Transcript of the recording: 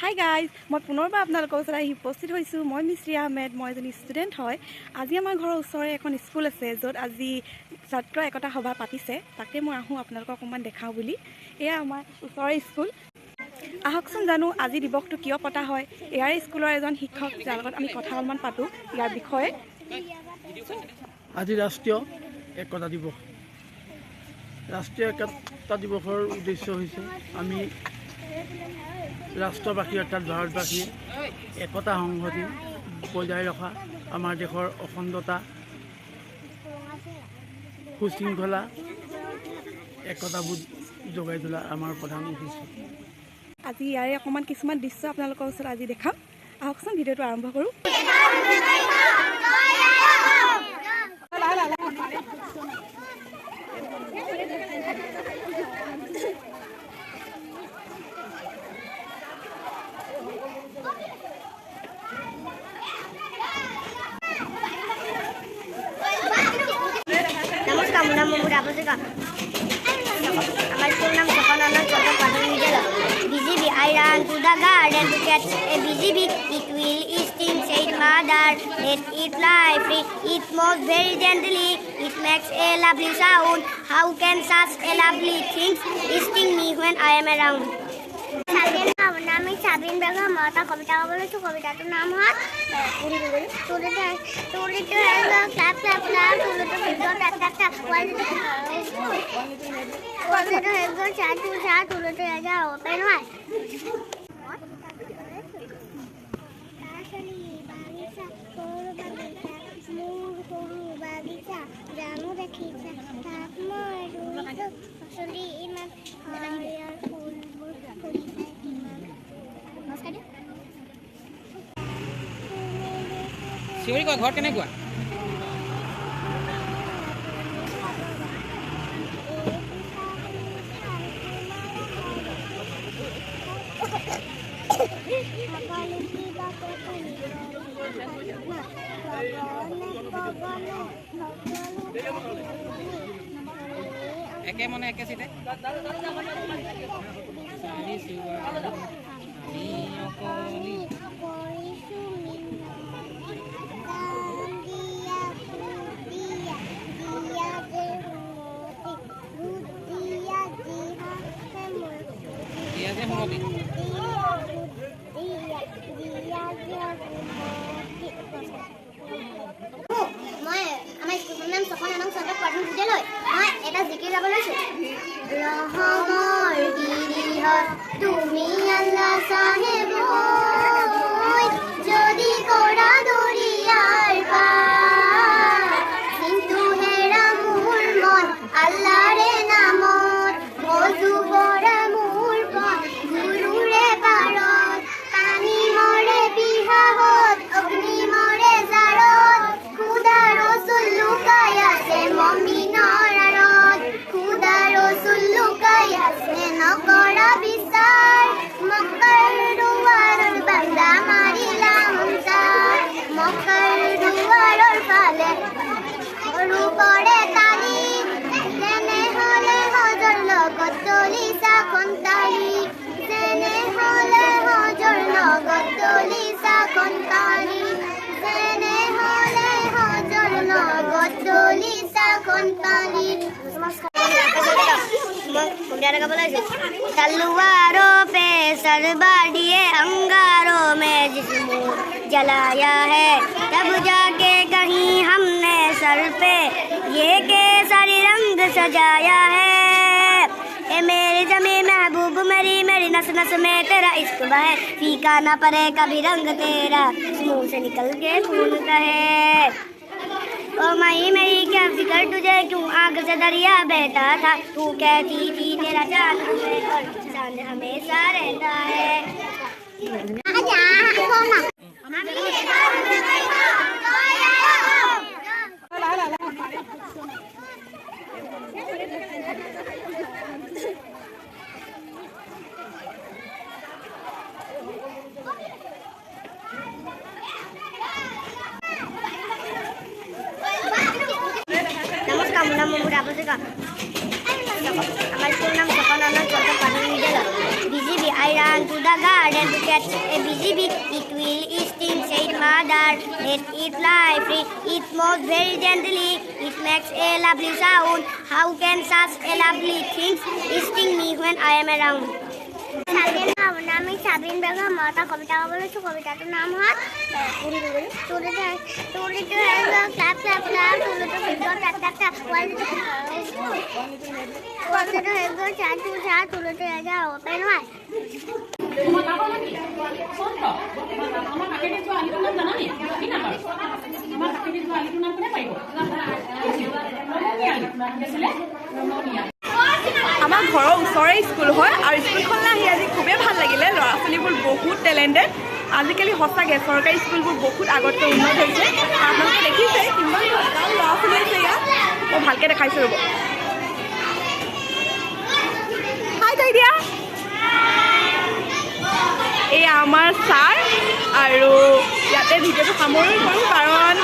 Hi guys, মই পুনৰবাৰ আপোনালোকৰ ওচৰত আহি উপস্থিত হৈছোঁ। মই মিশ্ৰী আহমেদ, মই এজনী ষ্টুডেণ্ট হয়। আজি আমাৰ ঘৰৰ ওচৰৰে এখন স্কুল আছে, য'ত আজি ছাত্ৰ একতা সভা পাতিছে। তাকে মই আহোঁ আপোনালোকক অকণমান দেখাওঁ বুলি। এয়া আমাৰ ওচৰৰে স্কুল। আহকচোন জানো আজি দিৱসটো কিয় পতা হয়। ইয়াৰে স্কুলৰ এজন শিক্ষক, যাৰ লগত আমি কথা অলপমান পাতোঁ ইয়াৰ বিষয়ে। আজি ৰাষ্ট্ৰীয় একতা দিৱস। ৰাষ্ট্ৰীয় একতা দিৱসৰ উদ্দেশ্য হৈছে আমি ৰাষ্ট্ৰবাসী অৰ্থাৎ ভাৰতবাসীয়ে একতা সংহতি বজাই ৰখা, আমাৰ দেশৰ অখণ্ডতা, সুশৃংখলা, একতাবোধ যোগাই তোলা আমাৰ প্ৰধান উদ্দেশ্য। আজি ইয়াৰে অকণমান কিছুমান দৃশ্য আপোনালোকৰ ওচৰত আজি দেখাম। আহকচোন ভিডিঅ'টো আৰম্ভ কৰোঁ। नमस्कार, मेरा नाम मोहम्मद आबूज़ का। हमारे स्कूल नाम सफानाना चौका पाटन विद्यालय। BGB, I ran to the garden to catch a BGB. It will sting, said mother. Let it fly free. It moves very gently. It makes a lovely sound. How can such a lovely thing sting me when I am around? নাম সাবিন বেগম। মই এটা কবিতা গাব লৈছোঁ। কবিতাটোৰ নাম হ'ল তুলিটো clap clap clap তুলিটো হেগৰ টাপ টাপ টাপ পোৱালিটো হেগৰ চাটো চা তুলিটো এজা অপেন হয়। জানো দেখিছা তাত মই পাচলি ইমান হাৰিয়াৰ ফুলবোৰ ফুলিছে কিমান। চিঞৰি কোৱা, ঘৰত কেনেকুৱা? একে মনে একে চিটে মই আমাৰ স্কুলৰ নাম সফানানা চৌকা পাটন বিদ্যালয়। মই এটা জিকিৰ গাব লৈছোঁ। ৰহমৰ গিৰিহত তুমি আল্লাহ চাহেব, যদি কৰা দৰিয়াৰ পাৰ, কিন্তু হেৰা মোৰ মন আল্লাহৰে নামত, মজু পৰা মোৰ পথ গুৰুৰে পাৰত, পানী মৰে বিহাহত অগ্নি মৰে জাৰত, খুদা ৰচুল লুকাই আছে মমিনৰ আঁৰত, খুদা ৰচুল লুকাই আছে নকৰা বিচাৰ, মক্কাৰ দুৱাৰৰ বান্দা মাৰিলা মুনচাৰ, মক্কাৰ দুৱাৰৰ ফালে সৰু পৰে তালি, তেনেহ'লে হজৰ লগত চলিছা খন্তালি, তেনেহ'লে হজৰ লগত চলিছা খন্তালি, তেনেহ'লে হজৰ লগত চলিছা খন্তালি। तलवारों पे सरबार दिए, अंगारों में जिस्म जलाया है, तब जाके कहीं हमने सर पे ये केसरी रंग सजाया है। ए मेरे जमी महबूब मेरी मेरी नस नस में तेरा इश्क बहे, फीका ना पड़े कभी रंग तेरा, मुंह से निकल के खून कहे। ओ माही मेरी क्या फिक्र तुझे, क्यों आग से दरिया बहता था, तू कहती थी तेरा चांद हमें और चांद हमेशा रहता है। नमस्कार, मेरा नाम मोहम्मद आबूज़ का। हमारे स्कूल नाम सफानाना चौका पाटन विद्यालय। BGB, I ran to the garden to catch a busy bee. It will sting, said mother. Let it fly free. It moves very gently. It makes a lovely sound. How can such a lovely thing sting me when I am around? আমি সাবিন বেগম মতা কবিতা গাব লৈছোঁ কবিতাটোৰ নাম হ'ল তুলিটো clap clap clap তুলিটো ভিতৰত টাপ টাপ টাপ পোৱালিটো হৈ গ'ল চাহ টু চাহ তুলিটো এজা অপেন হয় আমাৰ ঘৰৰ ওচৰৰে স্কুল হয় আৰু স্কুলখনলৈ আহি আজি খুবেই ভাল লাগিলে ল'ৰা ছোৱালীবোৰ বহুত টেলেণ্টেড আজিকালি সঁচাকৈ চৰকাৰী স্কুলবোৰ বহুত আগতকৈ উন্নত হৈছে আপোনালোকে দেখিছে কিমান ল'ৰা ছোৱালী আছে ইয়াত মই ভালকৈ দেখাইছোঁ ৰ'ব হাই কৈ দিয়া এয়া আমাৰ ছাৰ আৰু ইয়াতে ভিডিঅ'টো সামৰি কৰোঁ কাৰণ